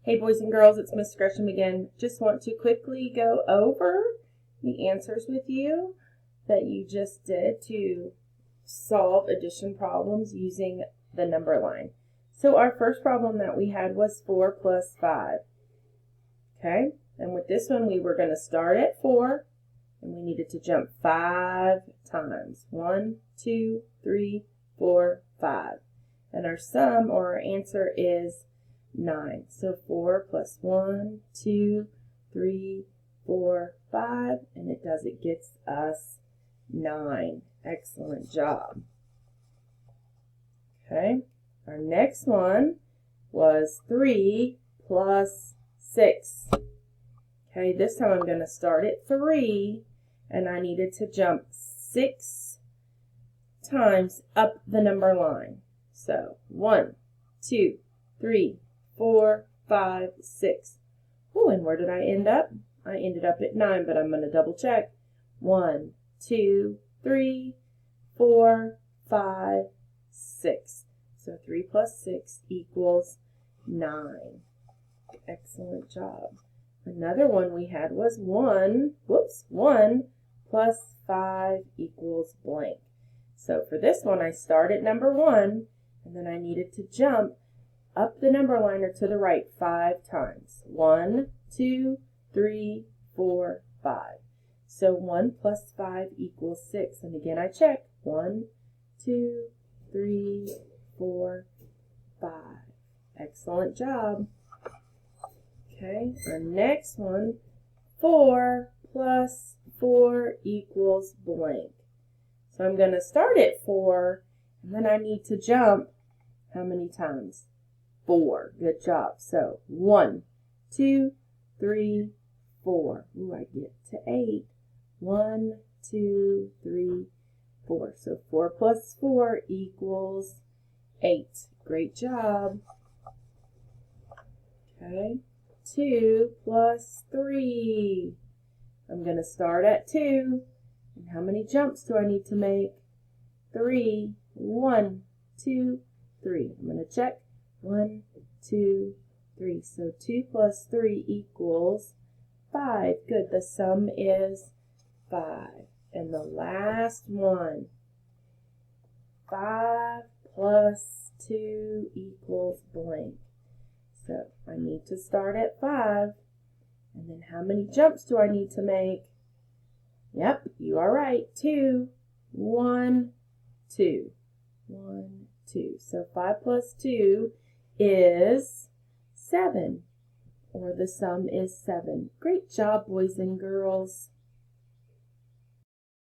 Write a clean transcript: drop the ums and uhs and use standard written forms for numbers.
Hey boys and girls, it's Miss Gresham again. Just want to quickly go over the answers with you that you just did to solve addition problems using the number line. So our first problem that we had was 4 plus 5. Okay, and with this one we were going to start at 4 and we needed to jump 5 times. 1, 2, 3, 4, 5. And our sum or our answer is 9. So 4 plus 1, 2, 3, 4, 5, and it gets us 9. Excellent job. Okay, our next one was 3 plus 6. Okay, this time I'm going to start at 3, and I needed to jump 6 times up the number line. So 1, 2, 3, 4, 5, 6. Oh, and where did I end up? I ended up at 9, but I'm going to double check. 1, 2, 3, 4, 5, 6. So 3 plus 6 equals 9. Excellent job. Another one we had was 1 plus 5 equals blank. So for this one, I start at number 1, and then I needed to jump up the number line or to the right 5 times. 1, 2, 3, 4, 5. So 1 plus 5 equals 6. And again, I check. 1, 2, 3, 4, 5. Excellent job. Okay, our next one, 4 plus 4 equals blank. So I'm going to start at 4, and then I need to jump how many times? 4. Good job. So 1, 2, 3, 4. Ooh, I get to 8. 1, 2, 3, 4. So 4 plus 4 equals 8. Great job. Okay. 2 plus 3. I'm going to start at 2. And how many jumps do I need to make? 3. 1, 2, 3. I'm going to check. 1, 2, 3. So 2 plus 3 equals 5. Good. The sum is 5. And the last one, 5 plus 2 equals blank. So I need to start at 5. And then how many jumps do I need to make? Yep, you are right. 2, 1, 2. 1, 2. So 5 plus 2 is 7. Or the sum is 7. Great job, boys and girls.